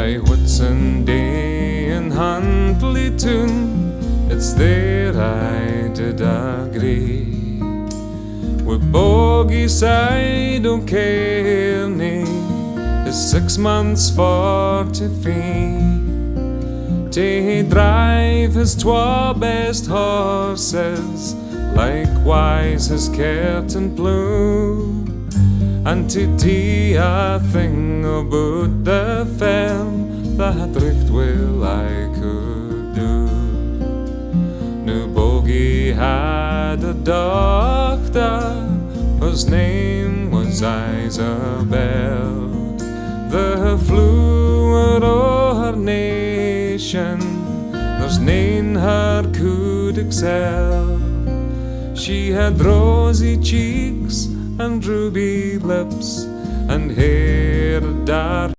Ei Whitsunday in Huntly Town, it's there I did agree. With Bogie side O'Kearney is 6 months for to fee. To drive his 2 best horses, likewise his curtain plough, and to do a thing about the farm that richt well I could do. Now Bogie had a doctor whose name was Isabel. The flower o' her nation, there's nane her could excel. She had rosy cheeks and ruby lips and hair dark